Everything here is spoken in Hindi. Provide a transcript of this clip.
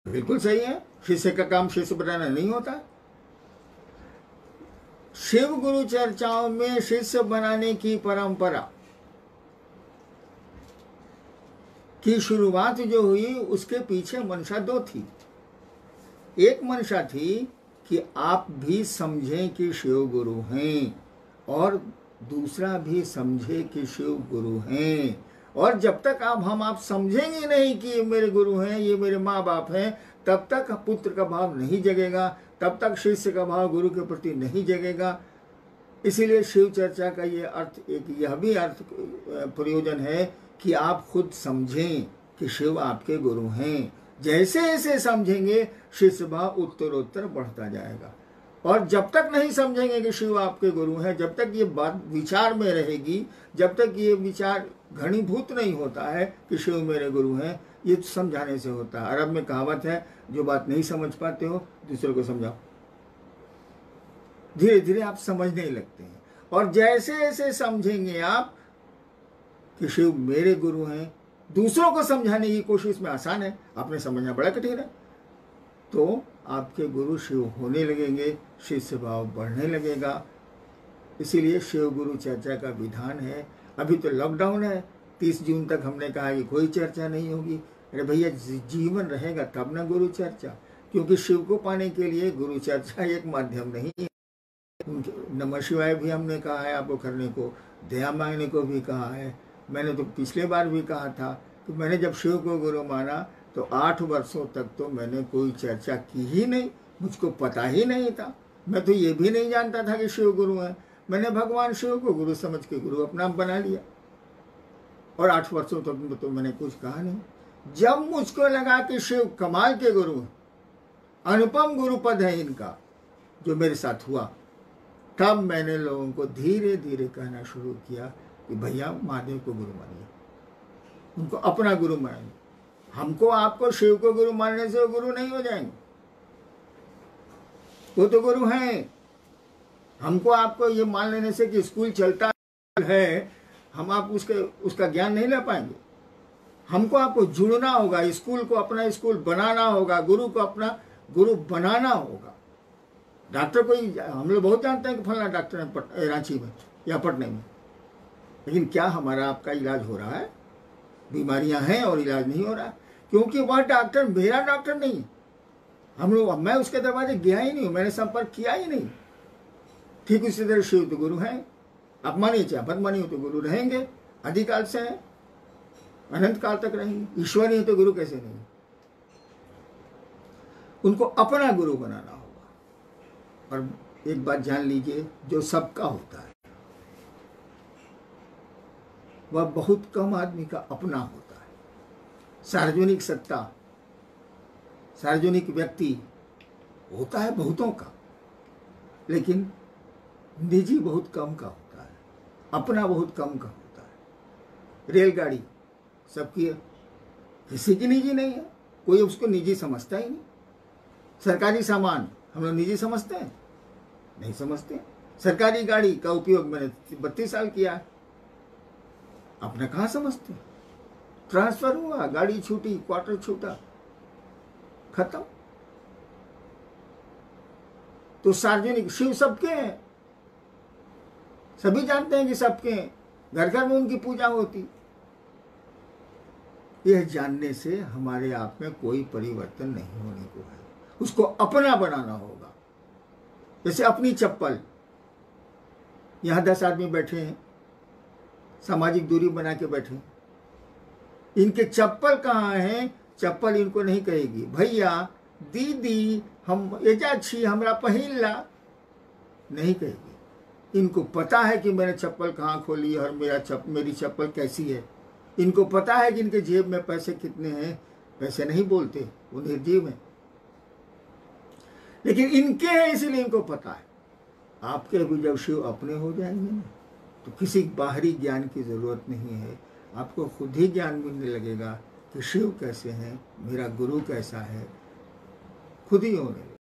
बिल्कुल सही है, शिष्य का काम शिष्य बनाना नहीं होता। शिव गुरु चर्चाओं में शिष्य बनाने की परंपरा की शुरुआत जो हुई, उसके पीछे मंशा दो थी। एक मंशा थी कि आप भी समझें कि शिव गुरु हैं, और दूसरा भी समझे कि शिव गुरु हैं। और जब तक आप समझेंगे नहीं कि ये मेरे गुरु हैं, ये मेरे माँ बाप हैं, तब तक पुत्र का भाव नहीं जगेगा, तब तक शिष्य का भाव गुरु के प्रति नहीं जगेगा। इसीलिए शिव चर्चा का ये अर्थ, एक यह भी अर्थ प्रयोजन है कि आप खुद समझें कि शिव आपके गुरु हैं। जैसे जैसे समझेंगे शिष्य भाव उत्तरोत्तर बढ़ता जाएगा। और जब तक नहीं समझेंगे कि शिव आपके गुरु हैं, जब तक ये बात विचार में रहेगी, जब तक ये विचार घनीभूत नहीं होता है कि शिव मेरे गुरु हैं, ये समझाने से होता है। अरब में कहावत है, जो बात नहीं समझ पाते हो दूसरे को समझाओ। धीरे धीरे आप समझने लगते हैं। और जैसे जैसे समझेंगे आप कि शिव मेरे गुरु हैं, दूसरों को समझाने की कोशिश में आसान है, आपने समझना बड़ा कठिन है, तो आपके गुरु शिव होने लगेंगे, शिष्य भाव बढ़ने लगेगा। इसीलिए शिव गुरु चर्चा का विधान है। अभी तो लॉकडाउन है, 30 जून तक हमने कहा कि कोई चर्चा नहीं होगी। अरे भैया, जीवन रहेगा तब ना गुरु चर्चा, क्योंकि शिव को पाने के लिए गुरु चर्चा एक माध्यम नहीं है। नमः शिवाय भी हमने कहा है आपको करने को, दया मांगने को भी कहा है। मैंने तो पिछले बार भी कहा था कि मैंने जब शिव को गुरु माना तो 8 वर्षों तक तो मैंने कोई चर्चा की ही नहीं, मुझको पता ही नहीं था। मैं तो ये भी नहीं जानता था कि शिव गुरु है। मैंने भगवान शिव को गुरु समझ के गुरु अपना बना लिया, और 8 वर्षों तक तो मैंने कुछ कहा नहीं। जब मुझको लगा कि शिव कमाल के गुरु हैं, अनुपम गुरु पद है इनका, जो मेरे साथ हुआ, तब मैंने लोगों को धीरे धीरे कहना शुरू किया कि भैया महादेव को गुरु मानिए, उनको अपना गुरु मानिए। हमको आपको शिव को गुरु मानने से वो गुरु नहीं हो जाएंगे, वो तो गुरु हैं। हमको आपको ये मान लेने से कि स्कूल चलता है, हम आप उसका ज्ञान नहीं ले पाएंगे। हमको आपको जुड़ना होगा, स्कूल को अपना स्कूल बनाना होगा, गुरु को अपना गुरु बनाना होगा। डॉक्टर कोई, हम लोग बहुत जानते हैं कि फलाना डॉक्टर है रांची में या पटने में, लेकिन क्या हमारा आपका इलाज हो रहा है? बीमारियां हैं और इलाज नहीं हो रहा, क्योंकि वह डॉक्टर मेरा डॉक्टर नहीं। मैं उसके दरवाजे गया ही नहीं, मैंने संपर्क किया ही नहीं। ठीक उसी तरह शिव तो गुरु हैं, आप मानिए चाहे मत मानिए, तो गुरु रहेंगे, अधिकाल से हैं, अनंत काल तक रहेंगे। ईश्वर ही तो गुरु कैसे नहीं? उनको अपना गुरु बनाना होगा। और एक बात जान लीजिए, जो सबका होता है वह बहुत कम आदमी का अपना होता है। सार्वजनिक सत्ता, सार्वजनिक व्यक्ति होता है बहुतों का, लेकिन निजी बहुत कम का होता है, अपना बहुत कम का होता है। रेलगाड़ी सबकी है, किसी की निजी नहीं है, कोई उसको निजी समझता ही नहीं। सरकारी सामान हम लोग निजी समझते हैं? नहीं समझते। सरकारी गाड़ी का उपयोग मैंने 32 साल किया है, अपना कहाँ समझते? ट्रांसफर हुआ, गाड़ी छूटी, क्वार्टर छूटा, खत्म। तो सार्वजनिक शिव सबके हैं, सभी जानते हैं कि सबके हैं, घर घर में उनकी पूजा होती। यह जानने से हमारे आप में कोई परिवर्तन नहीं होने को है, उसको अपना बनाना होगा। जैसे अपनी चप्पल, यहां 10 आदमी बैठे हैं, सामाजिक दूरी बना के बैठे, इनके चप्पल कहाँ हैं? चप्पल इनको नहीं कहेगी भैया दीदी हम एजा छी हमरा पहिनला, नहीं कहेगी। इनको पता है कि मैंने चप्पल कहाँ खोली और मेरी चप्पल कैसी है। इनको पता है कि इनके जेब में पैसे कितने हैं, पैसे नहीं बोलते, वो निर्जीव है, लेकिन इनके हैं इसीलिए इनको पता है। आपके भी जब शिव अपने हो जाएंगे ना, तो किसी बाहरी ज्ञान की जरूरत नहीं है, आपको खुद ही ज्ञान मिलने लगेगा कि शिव कैसे हैं, मेरा गुरु कैसा है, खुद ही होने लगेगा।